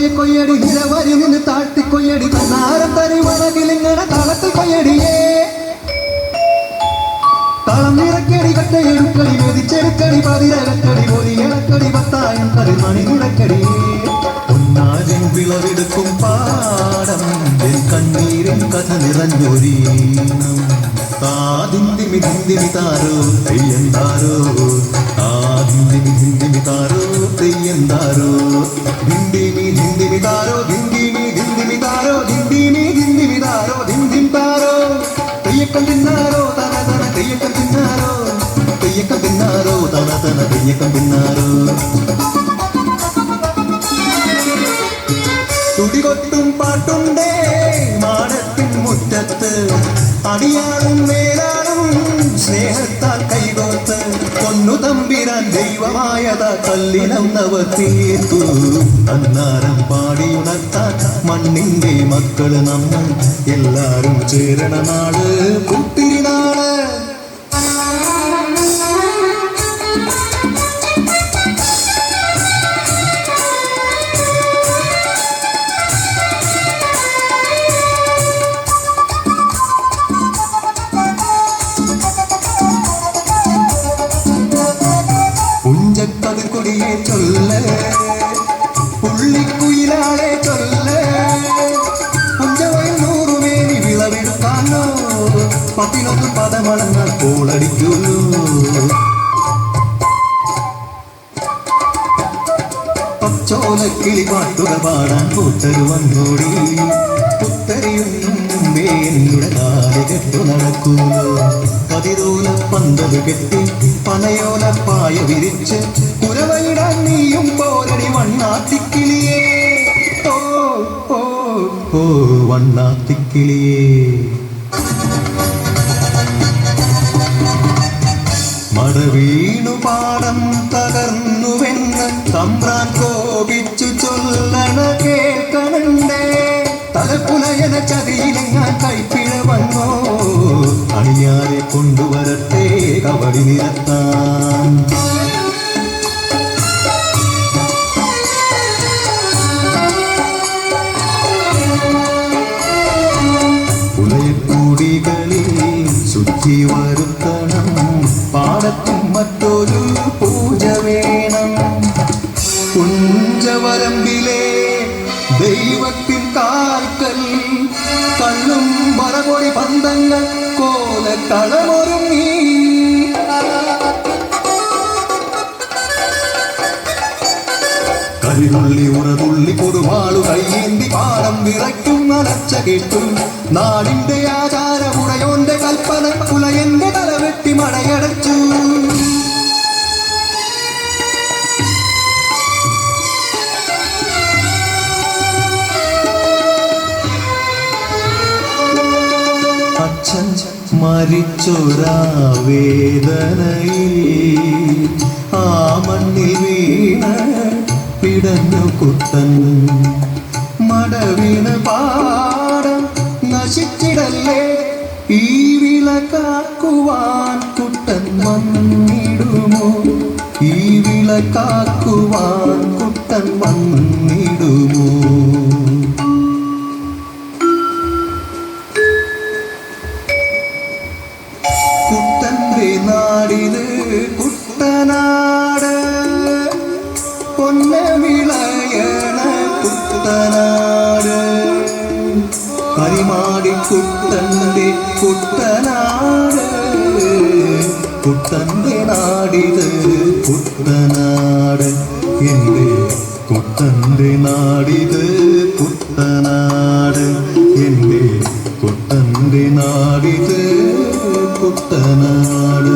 കൊയ്യടി നിലവരി നിന്ന് താഴ്ത്തി കൊയ്യടി തന്നാരം തരി വണകിലിങ്ങനെ തളത്തിൽ കൊയ്യടിയേ തളം നിറക്കടി കട്ടയെടുക്കടി മെതിച്ചെടുക്കടി പതിരകക്കടി പൊലിയടക്കടി പത്തായം തരി മണി മുടക്കടിയേ ഒന്നാരും വിളവെടുക്കും പാടം കണ്ണീരിൻ കഥ നിറഞ്ഞൊരീണം താതിന്തിമി ധിന്തിമി താരോ തെയ്യന്താരോ താതിന്തിമി താരോ തെയ്യന്താരോ ധിന്തിമി ധിന്തിമി താരോ ധിന്തിമി ധിന്തിമി താരോ ധിന്തിമി ധിന്തിമി താരോ ധിന്തിം താരോ തെയ്യക്കം തിന്നാരോ തന തന തെയ്യക്കം തിന്നാരോ തെയ്യക്കം തിന്നാരോ തന തന തെയ്യക്കം തിന്നാരോ തുടികൊട്ടും പാട്ടുണ്ടേ മാടത്തിൻ മുറ്റത്ത് അടിയാളും മേലാളും സ്നേഹത്താൽ കൈകോർത്ത് പൊന്നു തമ്പിരാൻ ദൈവമായത കല്ലിനന്നവർ തീർത്തു അന്നാരം പാടിയുണർത്താൻ മണ്ണിന്റെ മക്കള് നമ്മൾ എല്ലാരും ചേരണ നാട് പുത്തിരിനാട് കൊടിയെ ചൊല്ല് പുള്ളിക്കുയിലാളെ ചൊല്ല് പുഞ്ചവയിൽ 100 മേനി വിളവെടുക്കാനോ 11 പദമണങ്ങൾ കോളടിക്കുന്നു പച്ചോലക്കിളി പാട്ടുകൾ പാടാൻ കൂട്ടരു വന്നോടി പുത്തരിയൊന്നും മുമ്പേ നിങ്ങളുടെ കാല് കെട്ടു നടക്കുന്നു പതിരോല പന്തല് കെട്ടി പനയോല പായ വിരിച്ച് കുരവയിടാൻ നീയും പോരടി വണ്ണാത്തിക്കിളിയേ ഓ ഓ ഓ വണ്ണാത്തിക്കിളിയേ മടവീണു പാടം തകർന്നുവെന്ന് തമ്പ്രാൻ കോപിച്ചു ചൊല്ലണ കേൾക്കണണ്ടേ തലപ്പുലയന ചതിയിലെങ്ങാൻ കൈപ്പിഴ വന്നോ അണിയാരെ കൊണ്ടുവരട്ടെ കബടി നിരത്താൻ പുലയക്കൂടികളിൽ ശുദ്ധി വരുത്തണം പാടത്തും മറ്റൊരു പൂജ വേണം കുഞ്ചവരമ്പിലെ ദൈവത്തിൻ കാൽക്കൽ കള്ളും മറപൊടി പന്തങ്ങൾ കോലക്കളമൊരുങ്ങി കരിതുള്ളി ഉറതുള്ളി കൊടുവാളു കയ്യേന്തി പാടം വിറയ്ക്കും അലച്ച കേട്ടും നാടിന്റെ ആചാരമുടയോന്റെ കൽപ്പന പുലയന്റെ തലവെട്ടി മടയടച്ചു അച്ഛൻ മരിച്ചൊരാ വേദനയിൽ ആ മണ്ണിൽ വീണ പിടഞ്ഞു കുട്ടൻ മടവീണ് പാടം നശിച്ചിടല്ലേ ഈ വിളക്കാക്കുവാൻ കുട്ടൻ വന്നിടുമോ ഈ വിളക്കാക്കുവാൻ കുട്ടൻ വന്നിടുമോ കുട്ടന്റെ നാടിത് കുട്ടനാട് പൊന്ന വിളയണ കുട്ടനാട് കരിമാടി കുട്ടന്റെ കുട്ടനാട് കുട്ടന്റെ നാടിത് കുട്ടനാട് എൻ്റെ കുട്ടന്റെ നാടിത് കുട്ടനാട് എൻ്റെ കുട്ടന്റെ നാടിത് കുട്ടനാട്